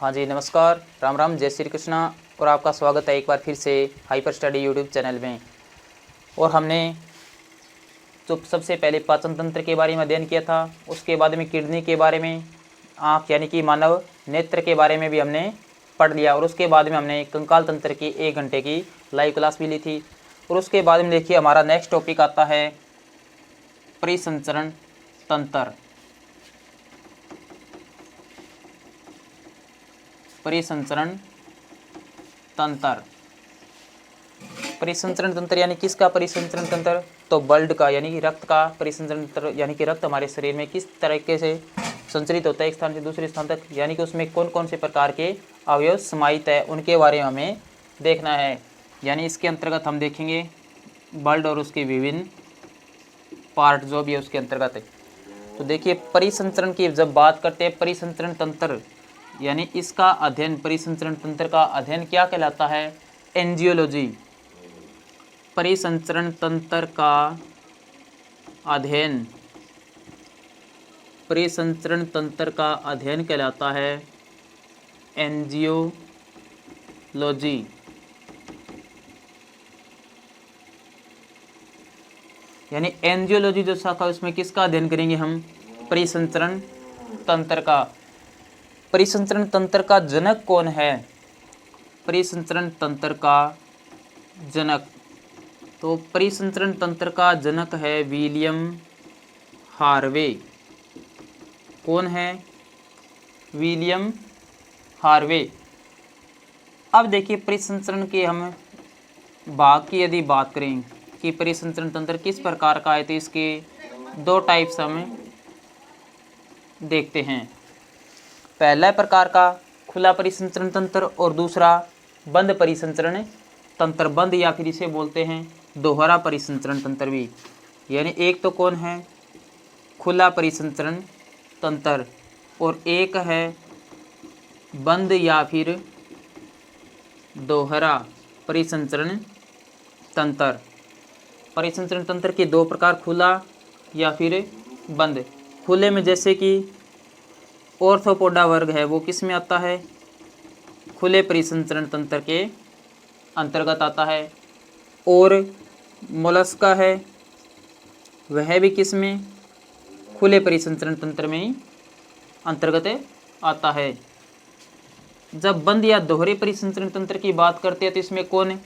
हाँ जी, नमस्कार, राम राम, जय श्री कृष्णा। और आपका स्वागत है एक बार फिर से हाइपर स्टडी यूट्यूब चैनल में। और हमने तो सबसे पहले पाचन तंत्र के बारे में अध्ययन किया था, उसके बाद में किडनी के बारे में, आँख यानी कि मानव नेत्र के बारे में भी हमने पढ़ लिया। और उसके बाद में हमने कंकाल तंत्र की 1 घंटे की लाइव क्लास भी ली थी। और उसके बाद में देखिए हमारा नेक्स्ट टॉपिक आता है परिसंचरण तंत्र। परिसंचरण तंत्र, परिसंचरण तंत्र यानी किसका परिसंचरण तंत्र? तो ब्लड का, यानी कि रक्त का परिसंचरण तंत्र, यानी कि रक्त हमारे शरीर में किस तरीके से संचरित होता है एक स्थान से दूसरे स्थान तक, यानी कि उसमें कौन कौन से प्रकार के अवयव समाहित है, उनके बारे में हमें देखना है। यानी इसके अंतर्गत हम देखेंगे ब्लड और उसके विभिन्न पार्ट जो भी है उसके अंतर्गत है। तो देखिए परिसंचरण की जब बात करते हैं, परिसंचरण तंत्र यानी इसका अध्ययन, परिसंचरण तंत्र का अध्ययन क्या कहलाता है? एंजियोलॉजी। परिसंचरण तंत्र का अध्ययन, परिसंचरण तंत्र का अध्ययन कहलाता है एंजियोलॉजी। यानी एंजियोलॉजी जो शाखा उसमें किसका अध्ययन करेंगे हम? परिसंचरण तंत्र का। परिसंचरण तंत्र का जनक कौन है? परिसंचरण तंत्र का जनक, तो परिसंचरण तंत्र का जनक है विलियम हार्वे। कौन है? William Harvey. अब देखिए परिसंचरण के हम भाग की यदि बात करें कि परिसंचरण तंत्र किस प्रकार का है, तो इसके 2 टाइप्स हम देखते हैं। पहला प्रकार का खुला परिसंचरण तंत्र और दूसरा बंद परिसंचरण तंत्र। बंद या फिर इसे बोलते हैं दोहरा परिसंचरण तंत्र भी। यानी एक तो कौन है? खुला परिसंचरण तंत्र, और एक है बंद या फिर दोहरा परिसंचरण तंत्र। परिसंचरण तंत्र के 2 प्रकार, खुला या फिर बंद। खुले में जैसे कि ऑर्थोपोडा वर्ग है, वो किस में आता है? खुले परिसंचरण तंत्र के अंतर्गत आता है। और मोलस्का है, वह भी किस में? खुले परिसंचरण तंत्र में ही अंतर्गत आता है। जब बंद या दोहरे परिसंचरण तंत्र की बात करते हैं तो इसमें कौन?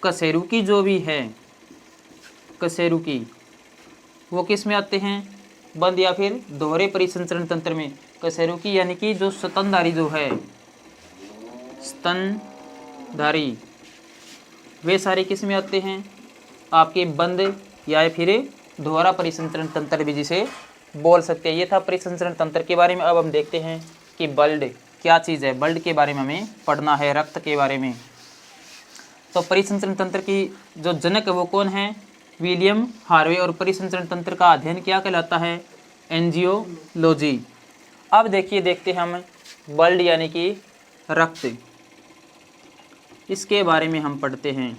कशेरुकी जो भी है, कशेरुकी, वो किस में आते हैं? बंद या फिर दोहरे परिसंचरण तंत्र में। कशेरुकी यानी कि जो स्तनधारी जो है, स्तनधारी, वे सारे किस में आते हैं? आपके बंद या फिर दोहरा परिसंचरण तंत्र भी जिसे बोल सकते हैं। ये था परिसंचरण तंत्र के बारे में। अब हम देखते हैं कि ब्लड क्या चीज़ है। ब्लड के बारे में हमें पढ़ना है, रक्त के बारे में। तो परिसंचरण तंत्र की जो जनक है वो कौन है? William Harvey. और परिसंचरण तंत्र का अध्ययन क्या कहलाता है? एंजियोलॉजी। अब देखिए देखते हैं हम ब्लड यानी कि रक्त, इसके बारे में हम पढ़ते हैं।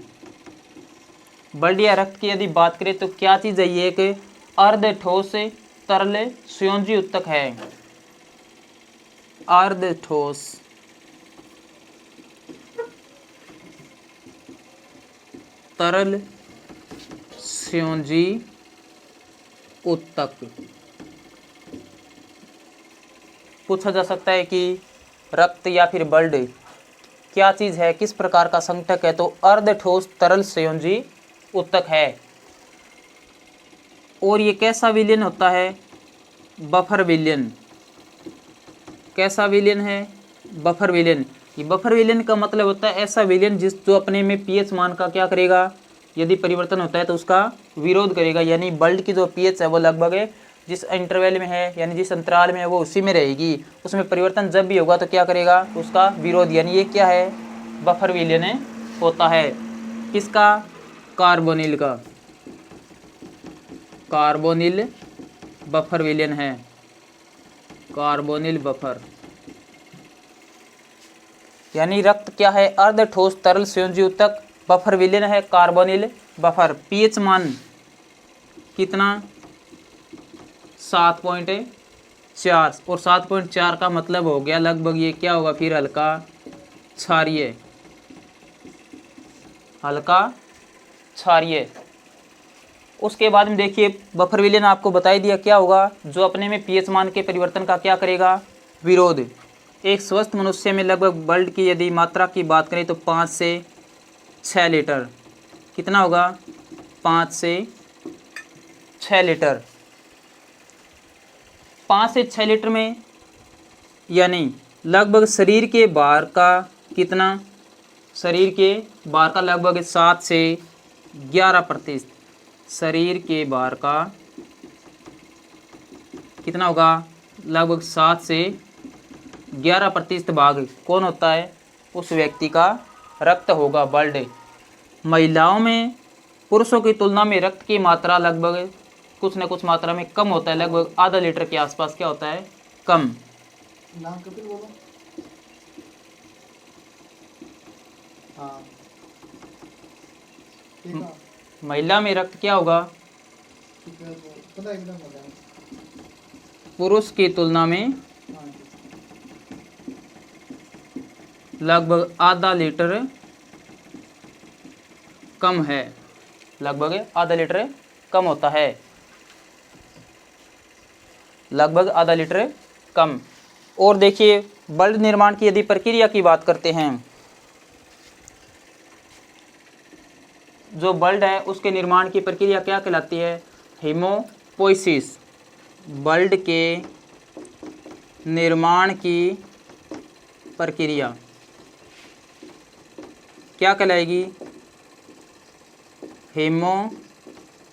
ब्लड या रक्त की यदि बात करें तो क्या चीज़ है? ये एक अर्ध ठोस तरल संयोजी उत्तक है। अर्ध ठोस तरल संयोजी उत्तक। पूछा जा सकता है कि रक्त या फिर ब्लड क्या चीज़ है, किस प्रकार का संघटक है? तो अर्ध ठोस तरल संयोजी उत्तक है। और ये कैसा विलयन होता है? बफर विलयन। कैसा विलयन है? बफर विलयन। ये बफर विलयन का मतलब होता है ऐसा विलयन जो अपने में पीएच मान का क्या करेगा? यदि परिवर्तन होता है तो उसका विरोध करेगा। यानी ब्लड की जो पीएच है वो लगभग जिस इंटरवल में है, यानी जिस अंतराल में है, वो उसी में रहेगी। उसमें परिवर्तन जब भी होगा तो क्या करेगा? उसका विरोध। यानी ये क्या है? बफर विलयन होता है। किसका? कार्बोनिल का। कार्बोनिल बफर विलयन है, कार्बोनिल बफर। यानी रक्त क्या है? अर्ध ठोस तरल संयोजी उत्तक। बफर विलयन है कार्बोनिल बफर। पीएच मान कितना? 7.4 4 और 7.4 का मतलब हो गया लगभग ये क्या होगा फिर हल्का क्षारीय, हल्का क्षारीय। उसके बाद में देखिए बफर विलेन आपको बता ही दिया क्या होगा, जो अपने में पीएच मान के परिवर्तन का क्या करेगा, विरोध। एक स्वस्थ मनुष्य में लगभग ब्लड की यदि मात्रा की बात करें तो 5 से 6 लीटर, कितना होगा, 5 से 6 लीटर। 5 से 6 लीटर में यानी लगभग शरीर के भार का कितना, शरीर के भार का लगभग 7 से 11%, शरीर के भार का कितना होगा, लगभग 7 से 11% भाग कौन होता है, उस व्यक्ति का रक्त होगा, ब्लड। महिलाओं में पुरुषों की तुलना में रक्त की मात्रा लगभग कुछ न कुछ मात्रा में कम होता है, लगभग आधा लीटर के आसपास क्या होता है, कम। नाम कपिल बोलो। हाँ ठीक है, महिला में रक्त क्या होगा, ठीक है, पता एकदम पता है। पुरुष की तुलना में हाँ लगभग आधा लीटर कम है, लगभग आधा लीटर कम होता है, लगभग आधा लीटर कम। और देखिए ब्लड निर्माण की यदि प्रक्रिया की बात करते हैं, जो ब्लड है उसके निर्माण की प्रक्रिया क्या कहलाती है, हीमोपोइसिस। ब्लड के निर्माण की प्रक्रिया क्या कहलाएगी, हीमोपोइसिस।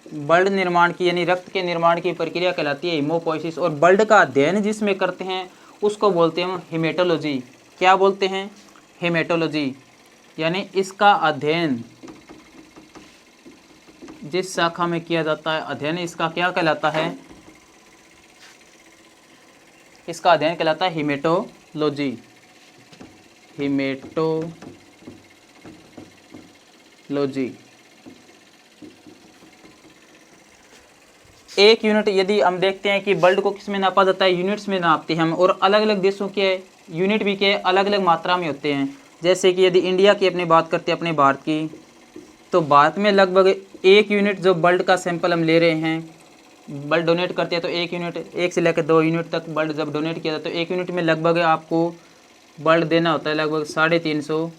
ब्लड निर्माण की यानी रक्त के निर्माण की प्रक्रिया कहलाती है हीमोपोइसिस। और ब्लड का अध्ययन जिसमें करते हैं उसको बोलते हैं हेमेटोलॉजी। क्या बोलते हैं, हेमेटोलॉजी। यानी इसका अध्ययन जिस शाखा में किया जाता है, अध्ययन इसका क्या कहलाता है, इसका अध्ययन कहलाता है हेमेटोलॉजी, हेमेटोलॉजी। एक यूनिट यदि हम देखते हैं कि ब्लड को किस में नापा जाता है, यूनिट्स में नापते हैं हम, और अलग अलग देशों के यूनिट भी के अलग अलग मात्रा में होते हैं। जैसे कि यदि इंडिया की अपनी बात करते हैं, अपने भारत की, तो भारत में लगभग 1 यूनिट जो ब्लड का सैंपल हम ले रहे हैं, ब्लड डोनेट करते हैं तो 1 यूनिट, 1 से लेकर 2 यूनिट तक ब्लड जब डोनेट किया जाता है तो 1 यूनिट में लगभग आपको ब्लड देना होता है लगभग 350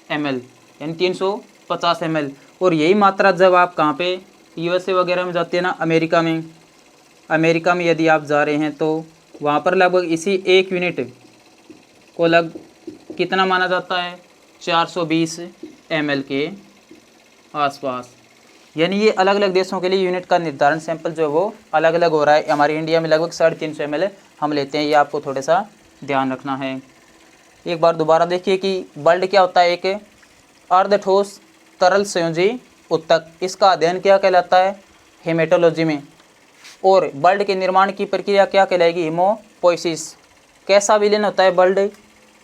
ml, यानी 350 ml। और यही मात्रा जब आप कहाँ पे USA वगैरह में जाते हैं ना, अमेरिका में यदि आप जा रहे हैं तो वहाँ पर लगभग इसी 1 यूनिट को कितना माना जाता है, 420 ml के आसपास। यानी ये अलग अलग देशों के लिए यूनिट का निर्धारण सैंपल जो है वो अलग अलग हो रहा है। हमारे इंडिया में लगभग 350 ml हम लेते हैं, ये आपको थोड़ा सा ध्यान रखना है। एक बार दोबारा देखिए कि ब्लड क्या होता है, एक अर्धठोस तरल संयोजी ऊतक। इसका अध्ययन क्या कहलाता है, हेमेटोलॉजी में। और ब्लड के निर्माण की प्रक्रिया क्या कहलाएगी, हीमोपोइसिस। कैसा विलेन होता है ब्लड,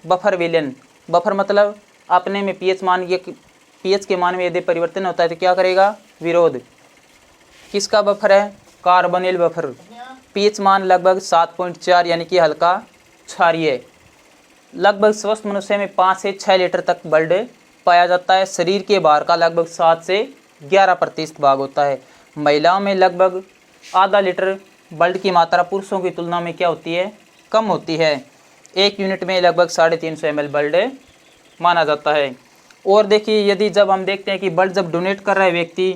बफर विलेन। बफर मतलब अपने में पीएच के मान में यदि परिवर्तन होता है तो क्या करेगा, विरोध। किसका बफर है, कार्बोनिल बफर। पीएच मान लगभग 7.4 यानी कि हल्का क्षारीय। लगभग स्वस्थ मनुष्य में 5 से 6 लीटर तक ब्लड पाया जाता है। शरीर के भार का लगभग 7 से 11% भाग होता है। महिलाओं में लगभग आधा लीटर ब्लड की मात्रा पुरुषों की तुलना में क्या होती है, कम होती है। 1 यूनिट में लगभग 350 ml ब्लड माना जाता है। और देखिए यदि जब हम देखते हैं कि ब्लड जब डोनेट कर रहा है व्यक्ति,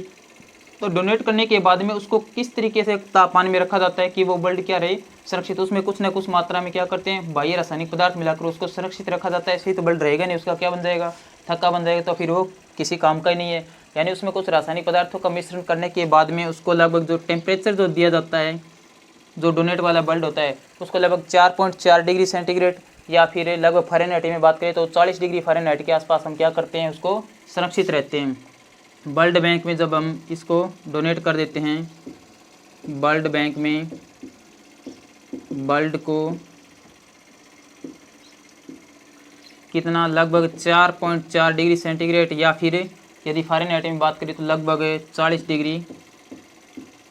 तो डोनेट करने के बाद में उसको किस तरीके से तापमान में रखा जाता है कि वो ब्लड क्या रहे, सुरक्षित। उसमें कुछ न कुछ मात्रा में क्या करते हैं, बाह्य रासायनिक पदार्थ मिलाकर उसको सुरक्षित रखा जाता है। ऐसे ही तो ब्लड रहेगा नहीं, उसका क्या बन जाएगा, थक्का बन जाएगा, तो फिर वो किसी काम का ही नहीं है। यानी उसमें कुछ रासायनिक पदार्थों का मिश्रण करने के बाद में उसको लगभग जो टेम्परेचर जो दिया जाता है, जो डोनेट वाला ब्लड होता है उसको लगभग 4.4 डिग्री सेंटीग्रेड या फिर लगभग फ़ारेनहाइट में बात करें तो 40 डिग्री फ़ारेनहाइट के आसपास हम क्या करते हैं, उसको सुरक्षित रहते हैं। ब्लड बैंक में जब हम इसको डोनेट कर देते हैं, ब्लड बैंक में ब्लड को कितना, लगभग 4.4 डिग्री सेंटीग्रेड या फिर यदि फ़ारेनहाइट में बात करें तो लगभग 40 डिग्री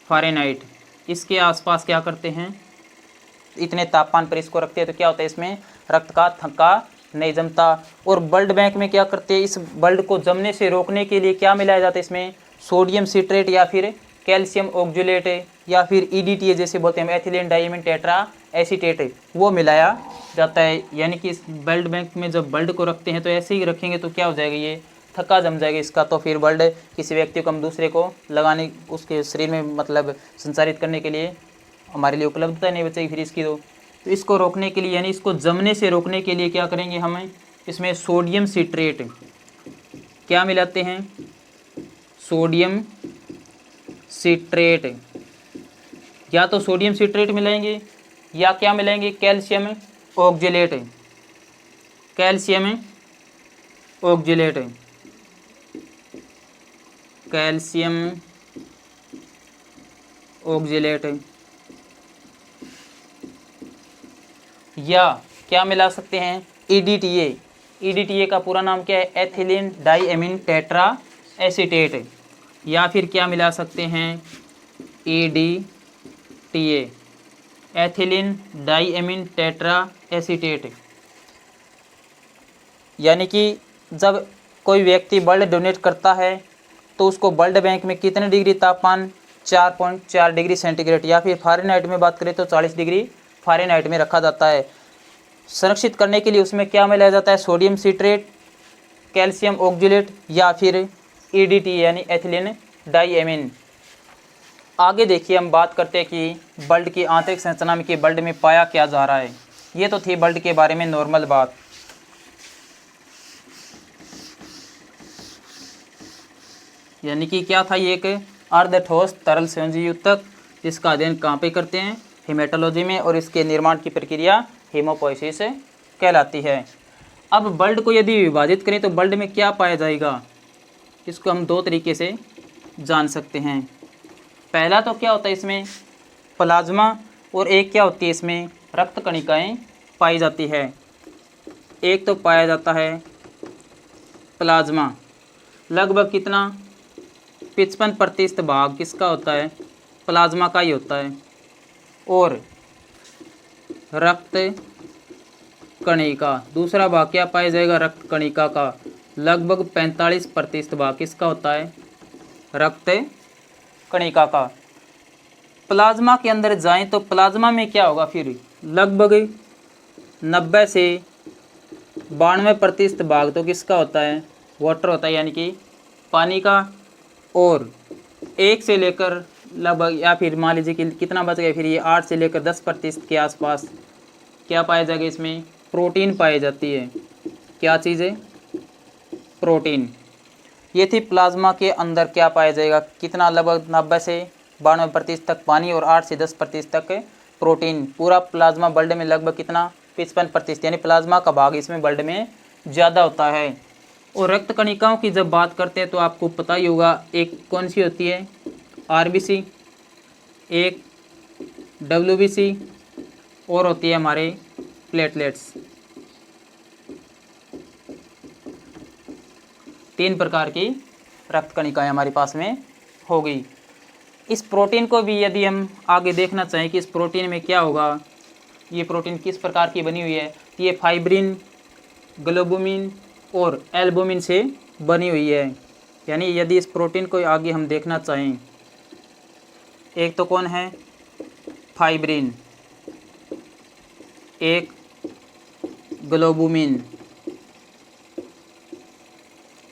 फ़ारेनहाइट, इसके आसपास क्या करते हैं, इतने तापमान पर इसको रखते हैं तो क्या होता है, इसमें रक्त का थक्का नहीं जमता। और ब्लड बैंक में क्या करते हैं, इस ब्लड को जमने से रोकने के लिए क्या मिलाया जाता है इसमें, सोडियम सिट्रेट या फिर कैल्शियम ऑक्जुलेट या फिर EDTA जैसे बोलते हैं, एथिलीन डाइमीन टेट्रा एसीटेट, वो मिलाया जाता है। यानी कि इस ब्लड बैंक में जब ब्लड को रखते हैं तो ऐसे ही रखेंगे तो क्या हो जाएगा, ये थक्का जम जाएगा इसका, तो फिर ब्लड किसी व्यक्ति को हम दूसरे को लगाने, उसके शरीर में मतलब संचारित करने के लिए हमारे लिए उपलब्धता नहीं बचेगी फिर इसकी। तो इसको रोकने के लिए, यानी इसको जमने से रोकने के लिए क्या करेंगे, हमें इसमें सोडियम सिट्रेट क्या मिलाते हैं, सोडियम सिट्रेट, या तो सोडियम सिट्रेट मिलाएंगे या क्या मिलाएंगे, calcium oxalate, calcium oxalate, calcium oxalate, या क्या मिला सकते हैं, EDTA, EDTA का पूरा नाम क्या है, एथिलीन डाइएमीन टेट्रा एसीटेट, या फिर क्या मिला सकते हैं, EDTA, ethylene diamine tetra acetate. यानी कि जब कोई व्यक्ति ब्लड डोनेट करता है तो उसको ब्लड बैंक में कितने डिग्री तापमान, 4.4 डिग्री सेंटीग्रेड, या फिर फ़ारेनहाइट में बात करें तो 40 डिग्री फ़ारेनहाइट में रखा जाता है। संरक्षित करने के लिए उसमें क्या मिलाया जाता है, सोडियम सिट्रेट, कैल्शियम ऑक्जुलेट या फिर EDTA यानी एथिलीन डाइएमीन। आगे देखिए हम बात करते हैं कि ब्लड की आंतरिक संरचना में कि ब्लड में पाया क्या जा रहा है। ये तो थी ब्लड के बारे में नॉर्मल बात। यानी कि क्या था, ये एक अर्धठोस तरल संयोजी ऊतक, जिसका अध्ययन कहाँ पे करते हैं, हेमेटोलॉजी में, और इसके निर्माण की प्रक्रिया हेमोपोइसिस कहलाती है। अब ब्लड को यदि विभाजित करें तो ब्लड में क्या पाया जाएगा, इसको हम दो तरीके से जान सकते हैं। पहला तो क्या होता है इसमें प्लाज्मा, और एक क्या होती है इसमें रक्त कणिकाएँ पाई जाती है। एक तो पाया जाता है प्लाज्मा, लगभग कितना 55% भाग किसका होता है, प्लाज्मा का ही होता है। और रक्त कणिका, दूसरा भाग क्या पाया जाएगा, रक्त कणिका का, लगभग 45% भाग किसका होता है, रक्त कणिका का। प्लाज्मा के अंदर जाएं तो प्लाज्मा में क्या होगा, फिर लगभग 90 से 92% भाग तो किसका होता है, वाटर होता है, यानी कि पानी का। और 1 से लेकर लगभग, या फिर मान लीजिए कि कितना बच गया, फिर ये 8 से लेकर 10% के आसपास क्या पाया जाएगा, इसमें प्रोटीन पाई जाती है। क्या चीज़ है, प्रोटीन। ये थी प्लाज्मा के अंदर क्या पाया जाएगा, कितना, लगभग 90 से 92% तक पानी और 8 से 10% तक प्रोटीन। पूरा प्लाज्मा ब्लड में लगभग कितना 55%, यानी प्लाज्मा का भाग इसमें ब्लड में ज़्यादा होता है। और रक्त कणिकाओं की जब बात करते हैं तो आपको पता ही होगा, एक कौन सी होती है, RBC, एक WBC, और होती है हमारे प्लेटलेट्स। 3 प्रकार की रक्त कणिकाएं हमारे पास में हो गई। इस प्रोटीन को भी यदि हम आगे देखना चाहें कि इस प्रोटीन में क्या होगा, ये प्रोटीन किस प्रकार की बनी हुई है, ये फाइब्रिन, ग्लोबुमिन और एल्बुमिन से बनी हुई है। यानी यदि इस प्रोटीन को आगे हम देखना चाहें, एक तो कौन है, फाइब्रिन, एक ग्लोबुमिन,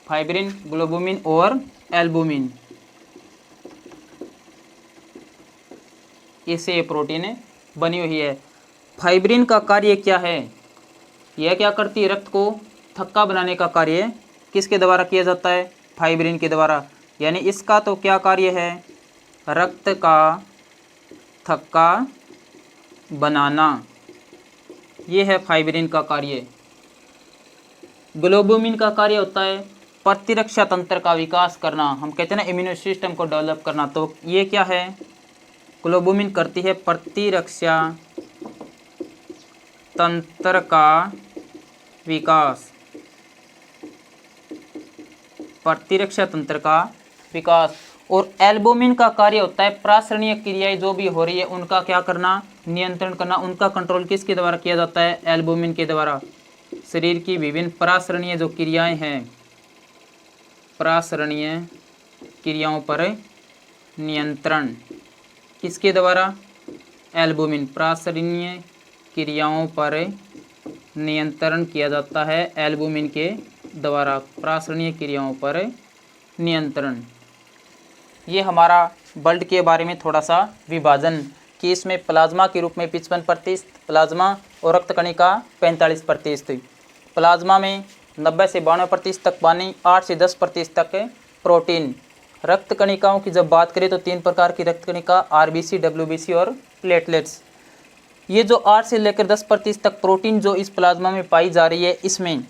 फाइब्रिन, ग्लोबुमिन और एल्बुमिन, इससे ये प्रोटीन बनी हुई है। फाइब्रिन का कार्य क्या है, यह क्या करती है, रक्त को थक्का बनाने का कार्य किसके द्वारा किया जाता है, फाइब्रिन के द्वारा। यानी इसका तो क्या कार्य है, रक्त का थक्का बनाना, ये है फाइब्रिन का कार्य। ग्लोबुमिन का कार्य होता है प्रतिरक्षा तंत्र का विकास करना, हम कहते हैं ना इम्यूनो सिस्टम को डेवलप करना, तो ये क्या है, ग्लोबुमिन करती है प्रतिरक्षा तंत्र का विकास, प्रतिरक्षा तंत्र का विकास। और एल्बुमिन का कार्य होता है प्रासरणीय क्रियाएं जो भी हो रही है उनका क्या करना, नियंत्रण करना। उनका कंट्रोल किसके द्वारा किया जाता है, एल्बुमिन के द्वारा। शरीर की विभिन्न प्रासरणीय जो क्रियाएं हैं, प्रासरणीय क्रियाओं पर नियंत्रण किसके द्वारा, एल्बुमिन। प्रासरणीय क्रियाओं पर नियंत्रण किया जाता है एल्बुमिन के द्वारा, प्रासरणीय क्रियाओं पर नियंत्रण। ये हमारा ब्लड के बारे में थोड़ा सा विभाजन कि इसमें प्लाज्मा के रूप में 55% प्लाज्मा और रक्त कणिका 45%। प्लाज्मा में 90 से 92% तक पानी, 8 से 10% तक प्रोटीन। रक्त कणिकाओं की जब बात करें तो 3 प्रकार की रक्त कणिका, आरबीसी, डब्ल्यूबीसी और प्लेटलेट्स। ये जो 8 से लेकर 10% तक प्रोटीन जो इस प्लाज्मा में पाई जा रही है, इसमें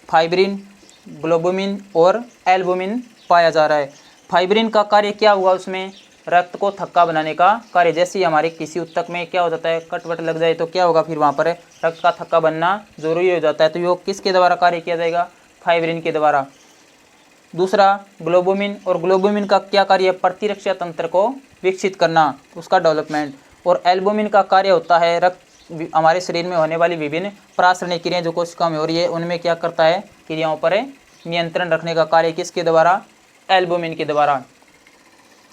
फाइब्रिन, ग्लोबुमिन और एल्बुमिन पाया जा रहा है। फाइब्रिन का कार्य क्या हुआ, उसमें रक्त को थक्का बनाने का कार्य। जैसे ही हमारे किसी ऊतक में क्या हो जाता है, कटवट लग जाए तो क्या होगा, फिर वहाँ पर रक्त का थक्का बनना जरूरी हो जाता है। तो ये किसके द्वारा कार्य किया जाएगा, फाइब्रिन के द्वारा। दूसरा ग्लोबुमिन, और ग्लोबुमिन का क्या कार्य, प्रतिरक्षा तंत्र को विकसित करना, उसका डेवलपमेंट। और एल्बुमिन का कार्य होता है रक्त, हमारे शरीर में होने वाली विभिन्न प्रासरणीय क्रियाएं जो कोशिका में हो रही है उनमें क्या करता है, क्रियाओं पर नियंत्रण रखने का कार्य किसके द्वारा, एल्बुमिन के द्वारा।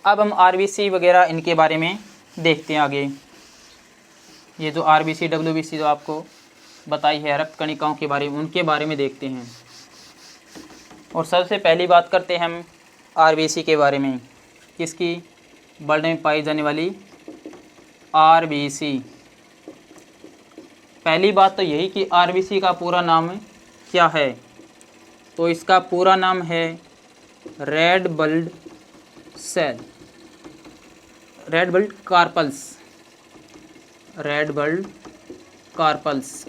अब हम आरबीसी वगैरह इनके बारे में देखते हैं आगे। ये जो आरबीसी, डब्ल्यूबीसी जो आपको बताई है रक्त कणिकाओं के बारे में, उनके बारे में देखते हैं। और सबसे पहली बात करते हैं हम आरबीसी के बारे में, किसकी, ब्लड में पाई जाने वाली आरबीसी। पहली बात तो यही कि आरबीसी का पूरा नाम क्या है, तो इसका पूरा नाम है red blood cell, red blood corpuscles, red blood corpuscles,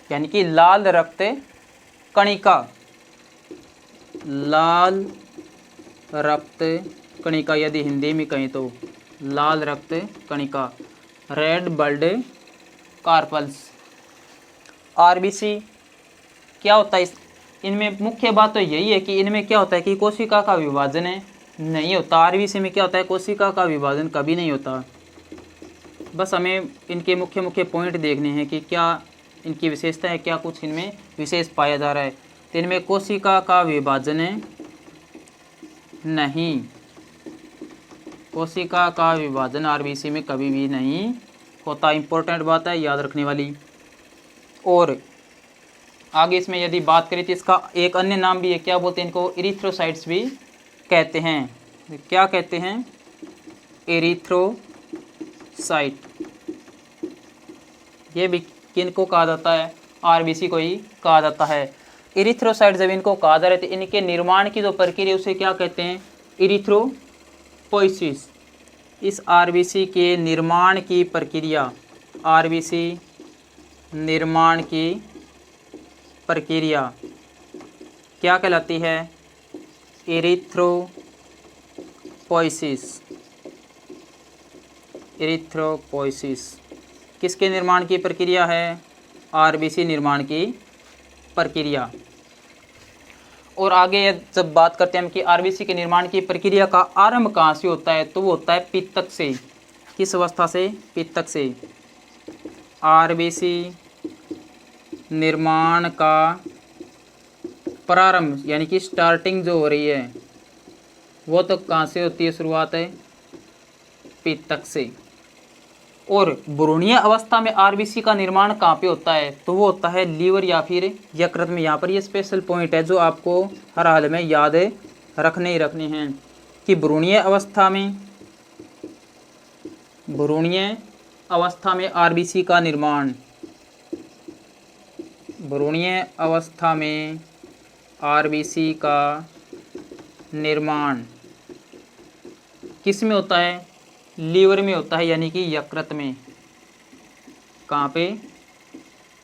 यानी कि लाल रक्त कणिका, लाल रक्त कणिका। यदि हिंदी में कहें तो लाल रक्त कणिका, रेड ब्लड कार्पल्स। आरबीसी क्या होता है, इनमें मुख्य बात तो यही है कि इनमें क्या होता है कि कोशिका का विभाजन नहीं होता। आरबीसी में क्या होता है, कोशिका का विभाजन कभी नहीं होता। बस हमें इनके मुख्य मुख्य पॉइंट देखने हैं कि क्या इनकी विशेषता है, क्या कुछ इनमें विशेष पाया जा रहा है। तो इनमें कोशिका का विभाजन नहीं, कोशिका का विभाजन आरबीसी में कभी भी नहीं होता। इंपॉर्टेंट बात है, याद रखने वाली। और आगे इसमें यदि बात करें तो इसका एक अन्य नाम भी है, क्या बोलते हैं इनको, इरिथ्रोसाइट्स भी कहते हैं। क्या कहते हैं, एरिथ्रोसाइट। ये भी किनको कहा जाता है, आरबीसी को ही कहा जाता है। इरिथ्रोसाइट जब इनको कहा जा रहा है तो इनके निर्माण की जो प्रक्रिया उसे क्या कहते हैं, इरिथ्रोपोइसिस। इस आरबीसी के निर्माण की प्रक्रिया, आरबीसी निर्माण की प्रक्रिया क्या कहलाती है, इरिथ्रोपोइसिस। इरिथ्रोपोइसिस किसके निर्माण की प्रक्रिया है, आरबीसी निर्माण की प्रक्रिया। और आगे जब बात करते हैं हम कि आरबीसी के निर्माण की प्रक्रिया का आरंभ कहाँ से होता है, तो वो होता है पित्तक से। किस अवस्था से, पित्तक से। आरबीसी निर्माण का प्रारंभ यानी कि स्टार्टिंग जो हो रही है वो तो कहाँ से होती है, शुरुआत है पित्तक से। और भ्रूणीय अवस्था में आरबीसी का निर्माण कहाँ पे होता है, तो वो होता है लीवर या फिर यकृत में। यहाँ पर ये स्पेशल पॉइंट है जो आपको हर हाल में याद रखने ही रखने हैं कि भ्रूणीय अवस्था में आरबीसी का निर्माण, भ्रूणीय अवस्था में आरबीसी का निर्माण किस में होता है, लीवर में होता है, यानी कि यकृत में। कहाँ पे,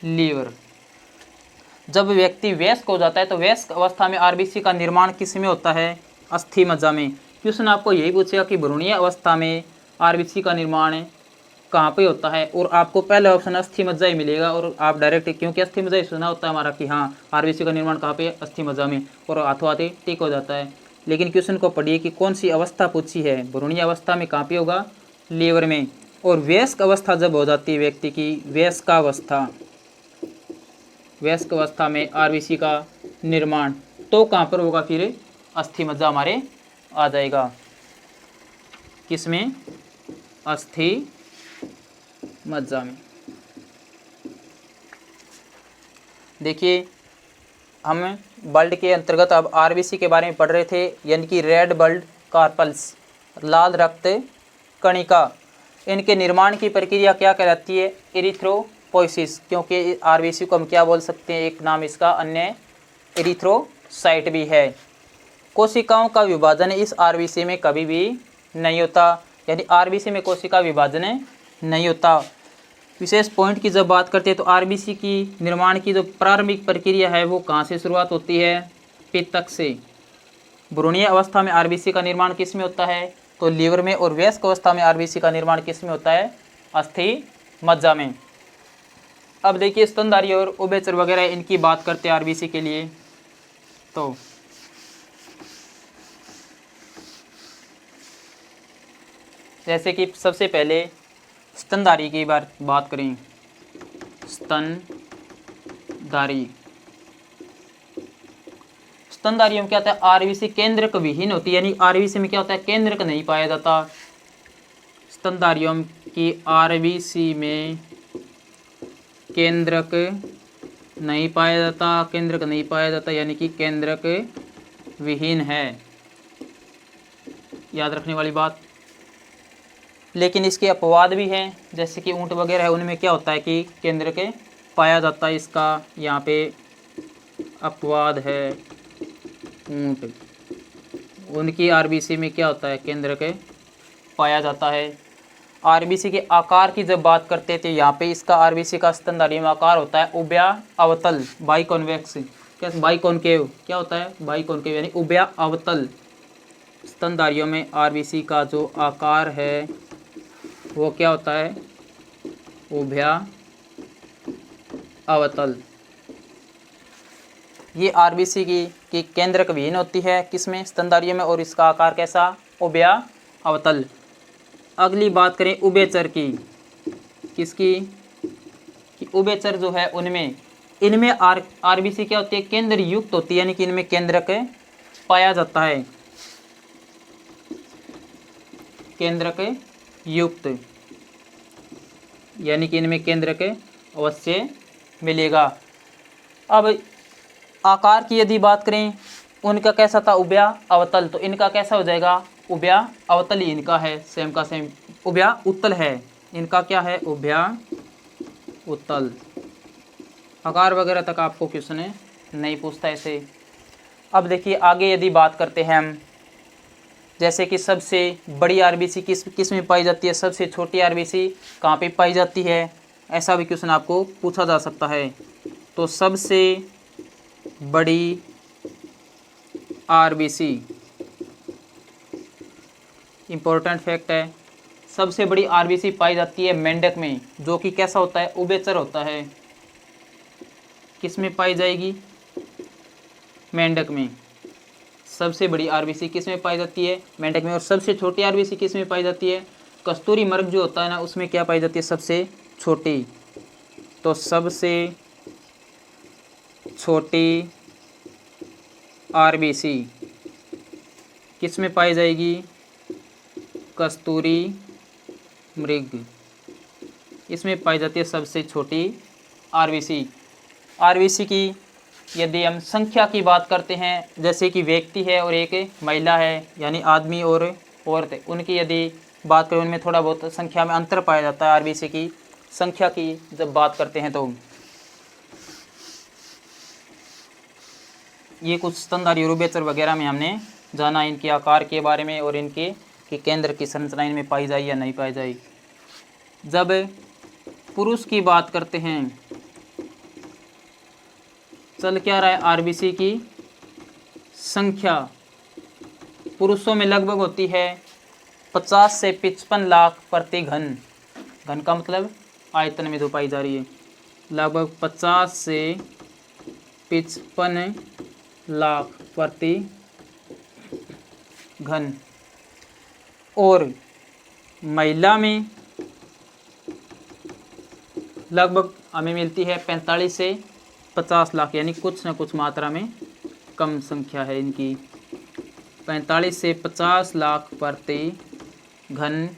लीवर। जब व्यक्ति वयस्क हो जाता है तो वयस्क अवस्था में आरबीसी का निर्माण किस में होता है, अस्थि मज्जा में। क्वेश्चन आपको यही पूछेगा कि भ्रूणीय अवस्था में आरबीसी का निर्माण कहाँ पे होता है, और आपको पहले ऑप्शन अस्थि मज्जा ही मिलेगा। और आप डायरेक्ट, क्योंकि अस्थि मज्जा ही सुना होता है हमारा कि हाँ आरबीसी का निर्माण कहाँ पे, अस्थि मज्जा में, और हाथों हाथ टिक हो जाता है। लेकिन क्वेश्चन को पढ़िए कि कौन सी अवस्था पूछी है। भ्रूणीय अवस्था में कहाँ पे होगा, लीवर में। और वयस्क अवस्था जब हो जाती है व्यक्ति की, वयस्क अवस्था में आरबीसी का निर्माण तो कहाँ पर होगा, फिर अस्थि मज्जा हमारे आ जाएगा। किसमें, अस्थि मज्जा में। देखिए हम ब्लड के अंतर्गत अब आरबीसी के बारे में पढ़ रहे थे, यानी कि रेड ब्लड कार्पल्स, लाल रक्त कणिका। इनके निर्माण की प्रक्रिया क्या कहलाती है, एरिथ्रोपोइसिस। क्योंकि आरबीसी को हम क्या बोल सकते हैं, एक नाम इसका अन्य एरिथ्रोसाइट भी है। कोशिकाओं का विभाजन इस आरबीसी में कभी भी नहीं होता, यानी आरबीसी में कोशिका विभाजन नहीं होता। विशेष पॉइंट की जब बात करते हैं तो आरबीसी की निर्माण की जो प्रारंभिक प्रक्रिया है वो कहाँ से शुरुआत होती है, पित्तक से। भ्रूणीय अवस्था में आरबीसी का निर्माण किस में होता है, तो लीवर में। और वयस्क अवस्था में आरबीसी का निर्माण किस में होता है, अस्थि मज्जा में। अब देखिए स्तनधारी और उभयचर वगैरह इनकी बात करते हैं आरबीसी के लिए। तो जैसे कि सबसे पहले स्तनधारी की बात करें, स्तनधारियों में क्या होता है, आरबीसी केंद्रक विहीन होती है, यानी आरबीसी में क्या होता है, केंद्रक नहीं पाया जाता। स्तनधारियों की आरबीसी में केंद्रक नहीं पाया जाता, यानी कि केंद्रक विहीन है, याद रखने वाली बात। लेकिन इसके अपवाद भी हैं, जैसे कि ऊँट वगैरह है, उनमें क्या होता है कि केंद्र के पाया जाता है। इसका यहाँ पे अपवाद है, ऊँट, उनकी आरबीसी में क्या होता है, केंद्र के पाया जाता है। आरबीसी के आकार की जब बात करते थे, यहाँ पे इसका आरबीसी का स्तनधारी में आकार होता है उभया अवतल, बाइकॉन्वेक्स, क्या बाइकॉन्केव, क्या होता है, बाइकॉन्केव, यानी उभया अवतल। स्तनधारियों में आरबीसी का जो आकार है वो क्या होता है, उभया अवतल। ये आरबीसी की केंद्रक विहीन होती है, किसमें, स्तनधारियों में, और इसका आकार कैसा, उभया अवतल। अगली बात करें उभयचर की, किसकी, कि उभयचर जो है उनमें, इनमें आरबीसी क्या होती है, केंद्र युक्त होती है, यानी कि इनमें केंद्रक पाया जाता है, केंद्रक युक्त, यानी कि इनमें केंद्रक अवश्य मिलेगा। अब आकार की यदि बात करें, उनका कैसा था, उभया अवतल, तो इनका कैसा हो जाएगा, उभया अवतल ही इनका है, सेम का सेम। उभया उत्तल है, इनका क्या है, उभया उत्तल। आकार वगैरह तक आपको क्वेश्चन नहीं पूछता ऐसे। अब देखिए आगे यदि बात करते हैं हम, जैसे कि सबसे बड़ी आरबीसी किस में पाई जाती है, सबसे छोटी आरबीसी कहाँ पे पाई जाती है, ऐसा भी क्वेश्चन आपको पूछा जा सकता है। तो सबसे बड़ी आरबीसी, इम्पोर्टेंट फैक्ट है, सबसे बड़ी आरबीसी पाई जाती है मेंढक में, जो कि कैसा होता है, उभयचर होता है। किस में पाई जाएगी, मेंढक में। सबसे बड़ी आरबीसी किस में पाई जाती है, मेंढक में। और सबसे छोटी आरबीसी किस में पाई जाती है, कस्तूरी मृग जो होता है ना, उसमें क्या पाई जाती है, सबसे छोटी। तो सबसे छोटी आरबीसी किस में पाई जाएगी, कस्तूरी मृग, इसमें पाई जाती है सबसे छोटी आरबीसी। आरबीसी की यदि हम संख्या की बात करते हैं, जैसे कि व्यक्ति है और एक महिला है, यानी आदमी और औरत, उनकी यदि बात करें, उनमें थोड़ा बहुत संख्या में अंतर पाया जाता है। आरबीसी की संख्या की जब बात करते हैं तो ये कुछ स्तनधारी और उभयचर वगैरह में हमने जाना इनके आकार के बारे में, और इनके कि केंद्र की संरचना इनमें पाई जाए या नहीं पाई जाए। जब पुरुष की बात करते हैं, चल क्या रहा है, आरबीसी की संख्या पुरुषों में लगभग होती है 50 से 55 लाख प्रति घन, घन का मतलब आयतन में जो पाई जा रही है, लगभग 50 से 55 लाख प्रति घन, और महिला में लगभग हमें मिलती है 45 से 50 लाख, यानी कुछ न कुछ मात्रा में कम संख्या है इनकी। 45 से 50 लाख प्रति घन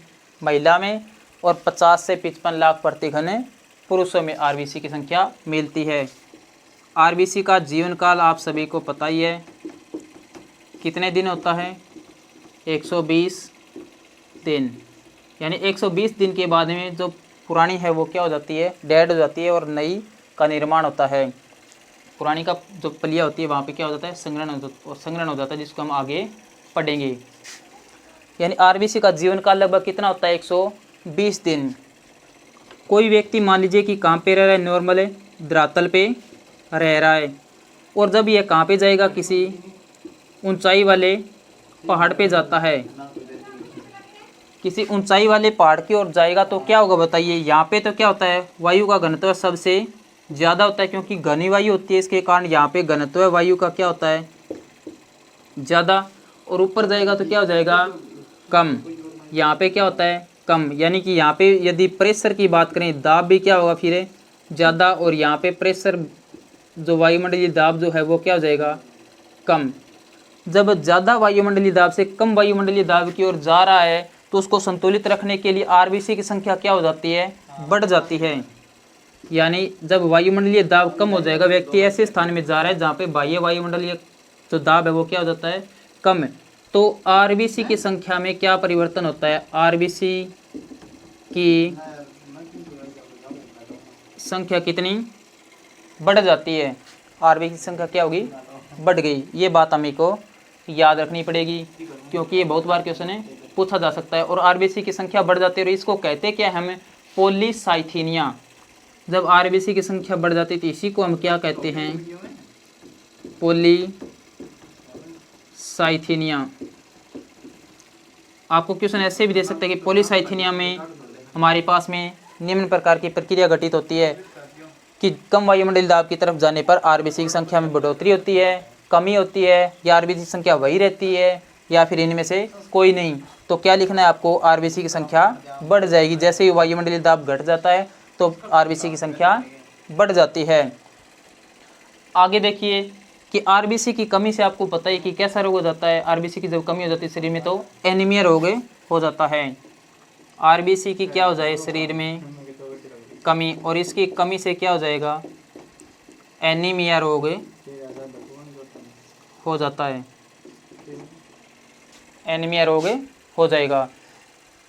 महिला में और 50 से 55 लाख प्रति घन पुरुषों में आरबीसी की संख्या मिलती है। आरबीसी का जीवन काल आप सभी को पता ही है, कितने दिन होता है? 120 दिन, यानी 120 दिन के बाद में जो पुरानी है वो क्या हो जाती है? डेड हो जाती है और नई का निर्माण होता है। पुरानी का जो पलिया होती है वहाँ पे क्या हो जाता है? संग्रहण हो जाता है, जिसको हम आगे पढ़ेंगे। यानी आरबीसी का जीवन काल लगभग कितना होता है? 120 दिन। कोई व्यक्ति मान लीजिए कि कहाँ पे रह रहा है? नॉर्मल धरातल पे रह रहा है, और जब यह कहाँ पे जाएगा? किसी ऊंचाई वाले पहाड़ पे जाता है, किसी ऊंचाई वाले पहाड़ की ओर जाएगा तो क्या होगा बताइए? यहाँ पे तो क्या होता है? वायु का घनत्व सबसे ज़्यादा होता है, क्योंकि घनी वायु होती है, इसके कारण यहाँ पे घनत्व वायु का क्या होता है? ज़्यादा। और ऊपर जाएगा तो क्या हो जाएगा? कम। यहाँ पे क्या होता है? कम। यानी कि यहाँ पे यदि प्रेशर की बात करें, दाब भी क्या होगा फिर? ज़्यादा। और यहाँ पे प्रेशर जो वायुमंडलीय दाब जो है वो क्या हो जाएगा? कम। जब ज़्यादा वायुमंडलीय दाब से कम वायुमंडलीय दाब की ओर जा रहा है तो उसको संतुलित रखने के लिए आरबीसी की संख्या क्या हो जाती है? बढ़ जाती है। यानी जब वायुमंडलीय दाब कम हो जाएगा, व्यक्ति ऐसे स्थान में जा रहा है जहाँ पे बाह्य वायुमंडलीय जो दाब है वो क्या हो जाता है? कम है। तो आरबीसी की संख्या में क्या परिवर्तन होता है? आरबीसी की संख्या कितनी बढ़ जाती है? आरबीसी की संख्या क्या होगी? बढ़ गई। ये बात हमें को याद रखनी पड़ेगी, क्योंकि ये बहुत बार क्वेश्चन पूछा जा सकता है। और आरबीसी की संख्या बढ़ जाती है, और इसको कहते क्या है? हमें पॉलीसाइथीनिया। जब आरबीसी की संख्या बढ़ जाती है तो इसी को हम क्या कहते हैं? पॉलीसाइथीनिया। आपको क्वेश्चन ऐसे भी दे सकते हैं कि पॉलीसाइथीनिया में हमारे पास में निम्न प्रकार की प्रक्रिया घटित होती है कि कम वायुमंडलीय दाब की तरफ जाने पर आरबीसी की संख्या में बढ़ोतरी होती है, कमी होती है, या आरबीसी की संख्या वही रहती है, या फिर इनमें से कोई नहीं। तो क्या लिखना है आपको? आरबीसी की संख्या बढ़ जाएगी। जैसे ही वायुमंडलीय दाब घट जाता है तो आरबीसी की संख्या बढ़ जाती है। आगे देखिए कि आरबीसी की कमी से आपको पता है कि कैसा रोग हो जाता है। आरबीसी की जब कमी हो जाती है शरीर में तो एनीमिया रोग हो जाता है। आरबीसी की क्या हो जाए? शरीर में कमी, और इसकी कमी से क्या हो जाएगा? एनीमिया रोग हो जाता है। एनीमिया रोग हो जाएगा।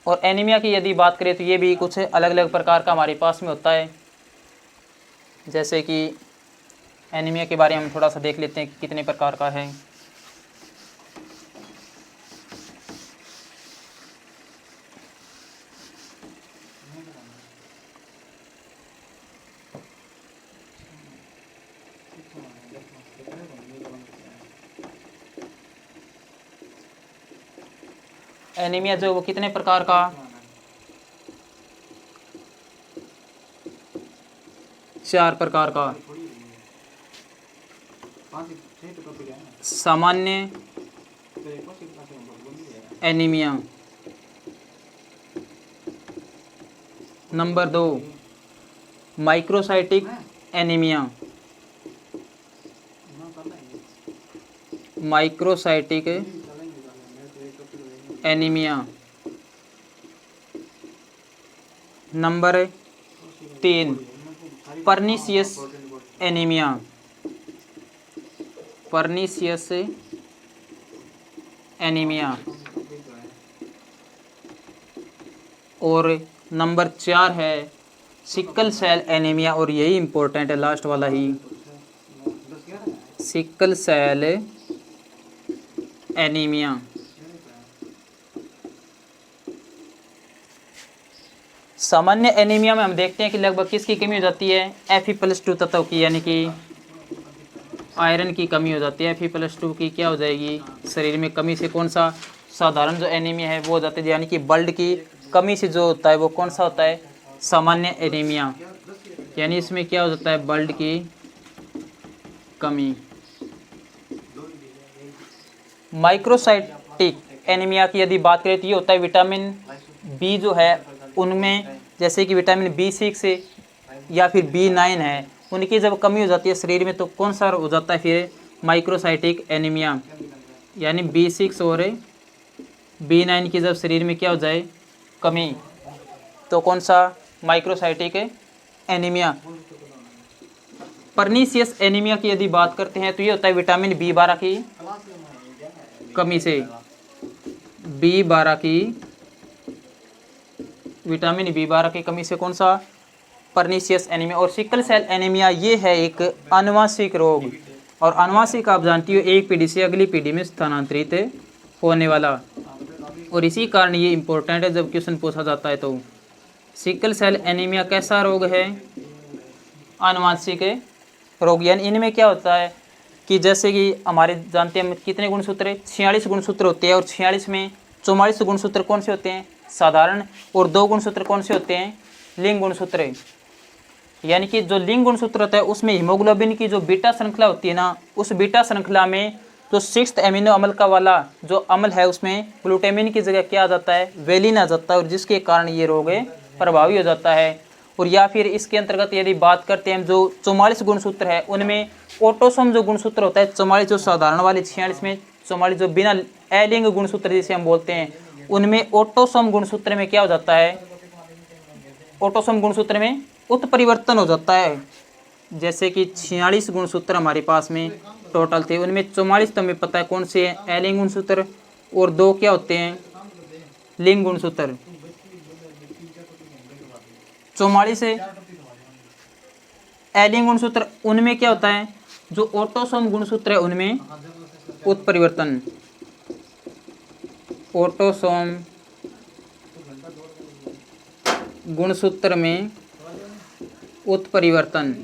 और एनीमिया की यदि बात करें तो ये भी कुछ अलग अलग प्रकार का हमारे पास में होता है। जैसे कि एनीमिया के बारे में हम थोड़ा सा देख लेते हैं कि कितने प्रकार का है। एनीमिया जो वो कितने प्रकार का? 4 प्रकार का। सामान्य anaemia, number 2 microcytic anaemia, microcytic anaemia. Number 3 pernicious anaemia, pernicious anaemia. और नंबर 4 है सिकल सेल एनीमिया, और यही इम्पोर्टेंट है लास्ट वाला ही, सिकल सेल एनीमिया। सामान्य एनीमिया में हम देखते हैं कि लगभग किसकी कमी हो जाती है? Fe+2 तत्व की, यानी कि आयरन की कमी हो जाती है। Fe+2 की क्या हो जाएगी? शरीर में कमी से कौन सा साधारण जो एनीमिया है वो हो जाती है, यानी कि ब्लड की कमी से जो होता है वो कौन सा होता है? सामान्य एनीमिया। यानी इसमें क्या हो जाता है? ब्लड की कमी। माइक्रोसाइटिक एनीमिया की यदि बात करें तो ये होता है विटामिन बी जो है उनमें, जैसे कि विटामिन B6 या फिर B9 है, उनकी जब कमी हो जाती है शरीर में तो कौन सा हो जाता है फिर माइक्रोसाइटिक एनीमिया। यानी B6 और B9 की जब शरीर में क्या हो जाए कमी, तो कौन सा माइक्रोसाइटिक एनीमिया। पर्नीशियस एनीमिया की यदि बात करते हैं तो ये होता है विटामिन B12 की कमी से, विटामिन B12 की कमी से कौन सा पर्नीशियस एनीमिया। और सिकल सेल एनीमिया ये है एक आनुवंशिक रोग, और आनुवंशिक आप जानती हो एक पीढ़ी से अगली पीढ़ी में स्थानांतरित होने वाला, और इसी कारण ये इम्पोर्टेंट है जब क्वेश्चन पूछा जाता है। तो सिकल सेल एनीमिया कैसा रोग है, आनुवंशिक रोग। यानी इनमें क्या होता है कि जैसे कि हमारे जानते हैं कितने गुणसूत्र है, 46 गुणसूत्र होते हैं, और 46 में 44 गुणसूत्र कौन से होते हैं साधारण, और 2 गुणसूत्र कौन से होते हैं लिंग गुणसूत्र। यानी कि जो लिंग गुणसूत्र होता है उसमें हीमोग्लोबिन की जो बीटा श्रृंखला होती है ना, उस बीटा श्रृंखला में जो 6th एमिनो अम्ल का वाला जो अम्ल है उसमें ग्लूटामिन की जगह क्या आ जाता है वेलिन आ जाता है, और जिसके कारण ये रोग प्रभावी हो जाता है। और या फिर इसके अंतर्गत यदि बात करते हैं जो 44 गुणसूत्र है उनमें ऑटोसोम जो गुणसूत्र होता है 44 जो साधारण वाले, 46 में 44 जो बिना अलिंग गुणसूत्र जिसे हम बोलते हैं, उनमें ऑटोसोम गुणसूत्र में क्या हो जाता है, ऑटोसोम गुणसूत्र में उत्परिवर्तन हो जाता है। जैसे कि 46 गुणसूत्र हमारे पास में टोटल थे, उनमें 44 तो हमें पता है कौन से हैं अलिंग गुणसूत्र, और 2 क्या होते हैं लिंग गुणसूत्र। 44 अलिंग गुणसूत्र उनमें क्या होता है जो ऑटोसोम गुणसूत्र है उनमें उत्परिवर्तन, ऑटोसोम गुणसूत्र में उत्परिवर्तन,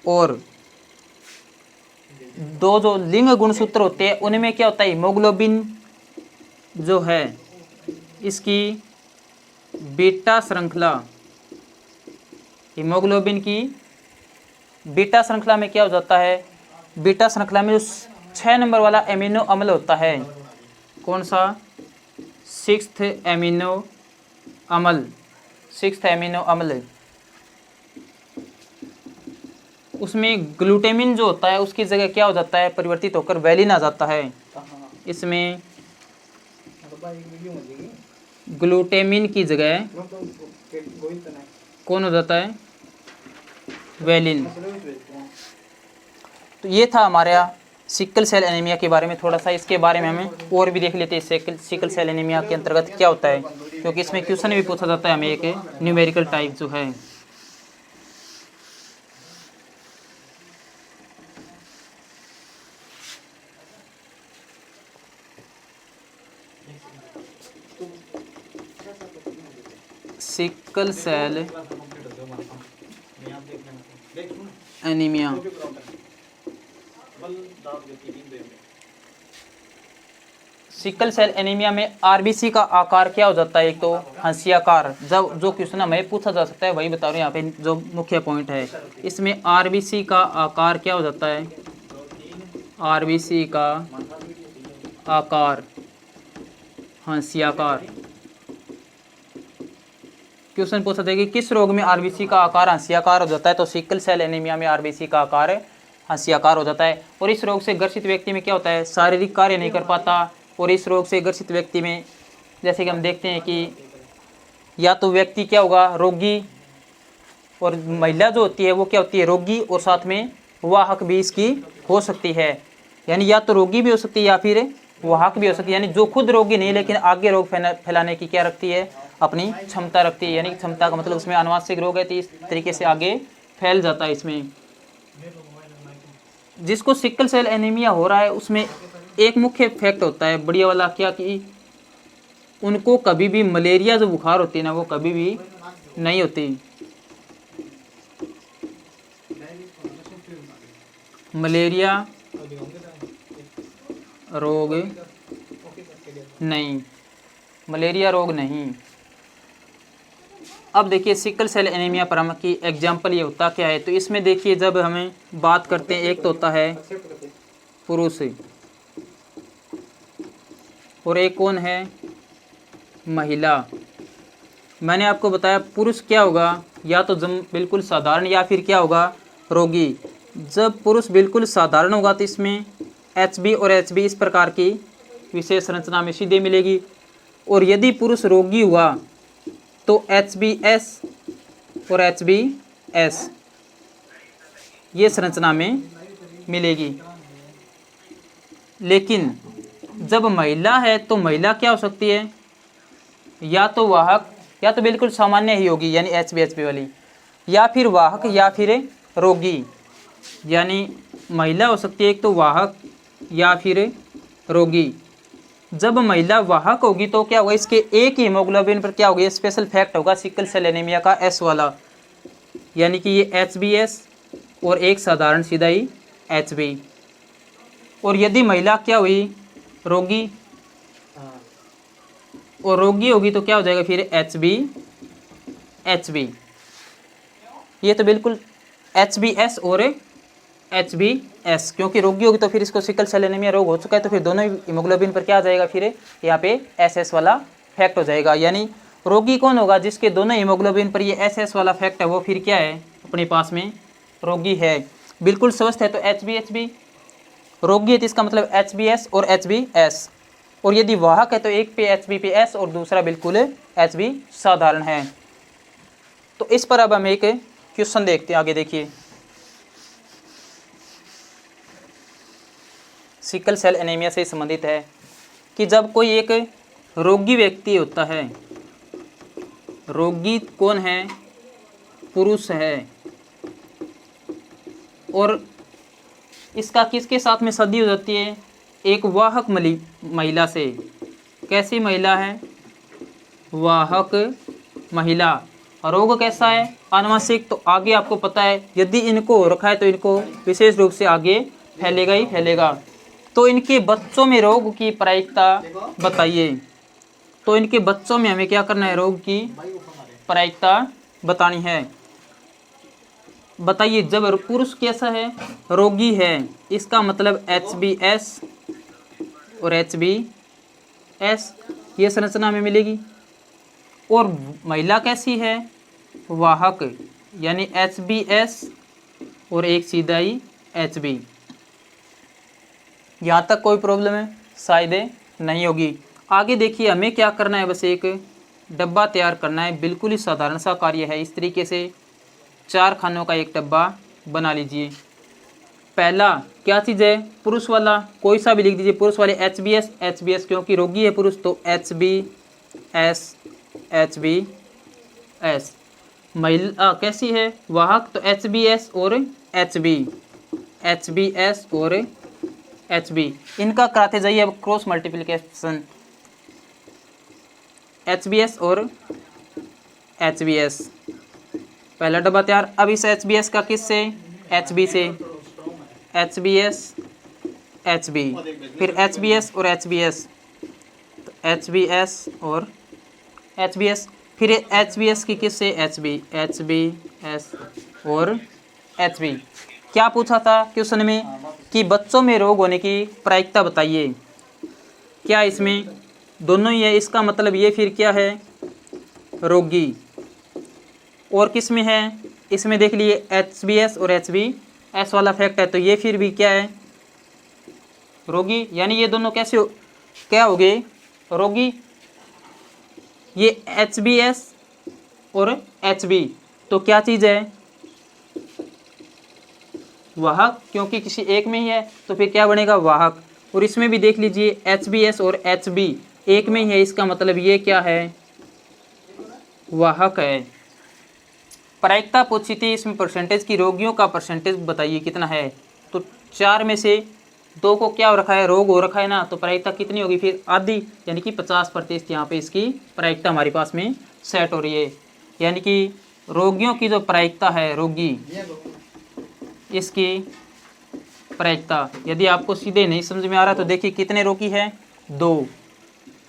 और 2 जो लिंग गुणसूत्र होते हैं उनमें क्या होता है हीमोग्लोबिन जो है इसकी बीटा श्रृंखला, हीमोग्लोबिन की बीटा श्रृंखला में क्या हो जाता है, बीटा श्रृंखला में जो 6 नंबर वाला एमिनो अम्ल होता है, कौन सा 6th एमिनो अम्ल, 6th एमिनो अम्ल, उसमें ग्लूटामिन जो होता है उसकी जगह क्या हो जाता है परिवर्तित होकर वेलिन आ जाता है। इसमें ग्लूटामिन की जगह कौन हो जाता है वेलिन। तो ये था हमारा सिकल सेल एनीमिया के बारे में थोड़ा सा, इसके बारे में हमें और भी देख लेते हैं सिकल सेल एनीमिया के अंतर्गत क्या होता है, क्योंकि इसमें क्वेश्चन भी पूछा जाता है हमें एक न्यूमेरिकल टाइप जो है। Sickle cell anaemia sickle cell anaemia में आरबीसी का आकार क्या हो जाता है, एक तो हंसियाकार, जब जो क्वेश्चन हमें पूछा जा सकता है वही बता रहे हैं यहाँ पे जो मुख्य पॉइंट है। इसमें आरबीसी का आकार क्या हो जाता है, आरबीसी का आकार हंसियाकार। क्वेश्चन पूछा था कि किस रोग में आरबीसी का आकार हंसियाकार हो जाता है, तो सिकल सेल एनीमिया में आरबीसी का आकार हंसियाकार हो जाता है। और इस रोग से ग्रसित व्यक्ति में क्या होता है शारीरिक कार्य नहीं कर पाता, और इस रोग से ग्रसित व्यक्ति में जैसे कि हम देखते हैं कि या तो व्यक्ति क्या होगा रोगी, और महिला जो होती है वो क्या होती है रोगी, और साथ में वाहक भी इसकी हो सकती है। यानी या तो रोगी भी हो सकती है या फिर वाहक भी हो सकती है, यानी जो खुद रोगी नहीं लेकिन आगे रोग फैलाने की क्या रखती है अपनी क्षमता रखती है। यानी क्षमता का मतलब उसमें आनुवंशिक रोग है तो इस तरीके से आगे फैल जाता है। इसमें जिसको सिकल सेल एनीमिया हो रहा है उसमें एक मुख्य फैक्ट होता है बढ़िया वाला, क्या कि उनको कभी भी मलेरिया जो बुखार होती है ना वो कभी भी नहीं होती, मलेरिया रोग नहीं, मलेरिया रोग नहीं। अब देखिए सिकल सेल एनीमिया पर हम की एग्जाम्पल ये होता क्या है, तो इसमें देखिए जब हमें बात करते हैं एक तो होता है पुरुष, और एक कौन है, महिला। मैंने आपको बताया पुरुष क्या होगा, या तो बिल्कुल साधारण या फिर क्या होगा, रोगी। जब पुरुष बिल्कुल साधारण होगा तो इसमें HB और HB इस प्रकार की विशेष संरचना में सीधे मिलेगी, और यदि पुरुष रोगी हुआ तो HBS और HBS ये संरचना में मिलेगी। लेकिन जब महिला है तो महिला क्या हो सकती है, या तो वाहक या तो बिल्कुल सामान्य ही होगी यानी HB HB वाली, या फिर वाहक या फिर रोगी। यानी महिला हो सकती है एक तो वाहक या फिर रोगी। जब महिला वाहक होगी तो क्या होगा, इसके एक ही हीमोग्लोबिन पर क्या होगा, स्पेशल फैक्ट होगा सिकल सेल एनीमिया का S वाला, यानी कि ये HBS और एक साधारण सीधा ही HB। और यदि महिला क्या हुई, रोगी, और रोगी होगी तो क्या हो जाएगा फिर HB HB। ये तो बिल्कुल HBS और HBS, क्योंकि रोगी होगी तो फिर इसको सिकल सेल एनीमिया रोग हो चुका है तो फिर दोनों हीमोग्लोबिन पर क्या आ जाएगा, फिर यहाँ पे SS वाला फैक्ट हो जाएगा। यानी रोगी कौन होगा, जिसके दोनों हीमोग्लोबिन पर ये SS वाला फैक्ट है, वो फिर क्या है, अपने पास में रोगी है। बिल्कुल स्वस्थ है तो HB HB, रोगी है तो इसका मतलब HBS और HBS, और यदि वाहक है तो एक पे HB पे S और दूसरा बिल्कुल HB साधारण है। तो इस पर अब हम एक क्वेश्चन देखते हैं, आगे देखिए। सिकल सेल एनीमिया से संबंधित है कि जब कोई एक रोगी व्यक्ति होता है, रोगी कौन है, पुरुष है, और इसका किसके साथ में शादी हो जाती है, एक वाहक महिला से। कैसी महिला है, वाहक महिला। रोग कैसा है, आनुवंशिक। तो आगे आपको पता है यदि इनको हो रखा है तो इनको विशेष रूप से आगे फैलेगा ही फैलेगा। तो इनके बच्चों में रोग की प्रायिकता बताइए। तो इनके बच्चों में हमें क्या करना है, रोग की प्रायिकता बतानी है। बताइए, जब पुरुष कैसा है, रोगी है, इसका मतलब HBS और HBS ये संरचना में मिलेगी। और महिला कैसी है, वाहक, यानी HBS और एक सीधा ही HB। यहाँ तक कोई प्रॉब्लम है, शायद नहीं होगी। आगे देखिए, हमें क्या करना है, बस एक डब्बा तैयार करना है। बिल्कुल ही साधारण सा कार्य है। इस तरीके से 4 खानों का एक डब्बा बना लीजिए। पहला क्या चीज़ है, पुरुष वाला, कोई सा भी लिख दीजिए। पुरुष वाले HBS HBS, क्योंकि रोगी है पुरुष तो HBS HBS। महिला कैसी है, वाहक, तो HBS और HB, HBS और HB। इनका कराते जाइए अब क्रॉस मल्टीप्लिकेशन, HBS और HBS। पहला डब्बा तैयार। अब इस HBS का किस से, HB से, HBS HB, फिर HBS और HBS, तो HBS और HBS, फिर HBS की किस से, HB, HBS और HB। क्या पूछा था क्वेश्चन में कि बच्चों में रोग होने की प्रायिकता बताइए। क्या इसमें दोनों ही है, इसका मतलब ये फिर क्या है, रोगी। और किस में है, इसमें देख लिए HBS और HBS वाला फैक्ट है, तो ये फिर भी क्या है, रोगी। यानी ये दोनों कैसे क्या हो गए, रोगी। ये HBS और HB तो क्या चीज़ है, वाहक, क्योंकि किसी एक में ही है तो फिर क्या बनेगा, वाहक। और इसमें भी देख लीजिए HBS और HB एक में ही है, इसका मतलब ये क्या है, वाहक है। प्रायिकता पूछी थी इसमें परसेंटेज की, रोगियों का परसेंटेज बताइए कितना है। तो 4 में से 2 को क्या हो रखा है, रोग हो रखा है ना, तो प्रायिकता कितनी होगी फिर, आधी, यानी कि 50% यहाँ पे इसकी प्रायिकता हमारे पास में सेट हो रही है। यानी कि रोगियों की जो प्रायिकता है, रोगी, इसकी प्रायिकता, यदि आपको सीधे नहीं समझ में आ रहा तो देखिए कितने रोगी है, 2,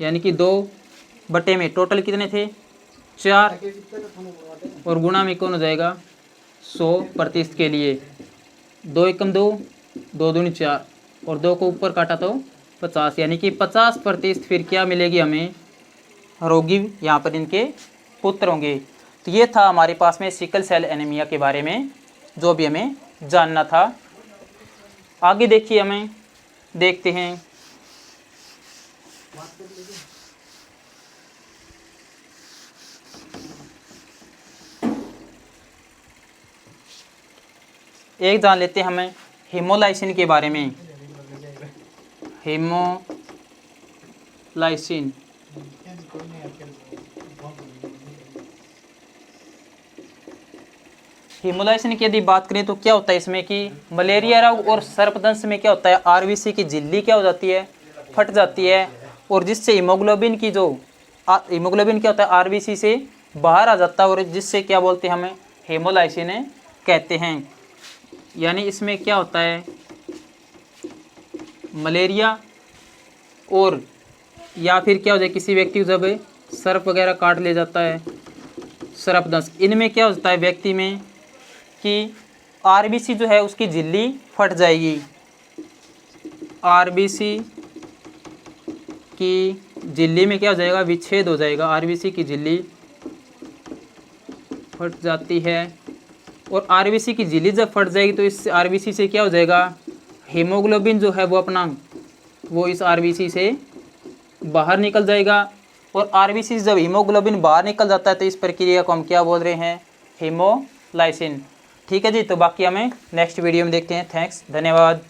यानी कि 2 बटे में टोटल कितने थे, 4, और गुणा में कौन हो जाएगा, 100% के लिए 2 एकम 2, 2 दूनी 4, और 2 को ऊपर काटा तो 50, यानी कि 50% फिर क्या मिलेगी हमें, रोगी यहाँ पर इनके पुत्र होंगे। तो ये था हमारे पास में सिकल सेल एनीमिया के बारे में जो भी हमें जानना था। आगे देखिए, हमें देखते हैं एक जान लेते हैं हमें हेमोलाइसिन के बारे में। हेमोलाइसिन हेमोलाइसिन की यदि बात करें तो क्या होता है इसमें कि मलेरिया रोग और सर्पदंश में क्या होता है, आरबीसी की झिल्ली क्या हो जाती है, फट जाती है, और जिससे हीमोग्लोबिन की जो हीमोग्लोबिन क्या होता है आरबीसी से बाहर आ जाता है, और जिससे क्या बोलते हैं, हमें हेमोलाइसिन कहते हैं। यानी इसमें क्या होता है, मलेरिया और या फिर क्या हो जाए, किसी व्यक्ति को जब सर्प वगैरह काट ले जाता है, सर्पदंश, इनमें क्या होता है व्यक्ति में कि आरबीसी जो है उसकी झिल्ली फट जाएगी, आरबीसी की झिल्ली में क्या हो जाएगा, विच्छेद हो जाएगा, आरबीसी की झिल्ली फट जाती है। और आरबीसी की झिल्ली जब फट जाएगी तो इस आरबीसी से क्या हो जाएगा, हीमोग्लोबिन जो है वो इस आरबीसी से बाहर निकल जाएगा। और आरबीसी से जब हीमोग्लोबिन बाहर निकल जाता है तो इस प्रक्रिया को हम क्या बोल रहे हैं, हेमोलाइसिन। ठीक है जी, तो बाकी हमें नेक्स्ट वीडियो में देखते हैं। थैंक्स, धन्यवाद।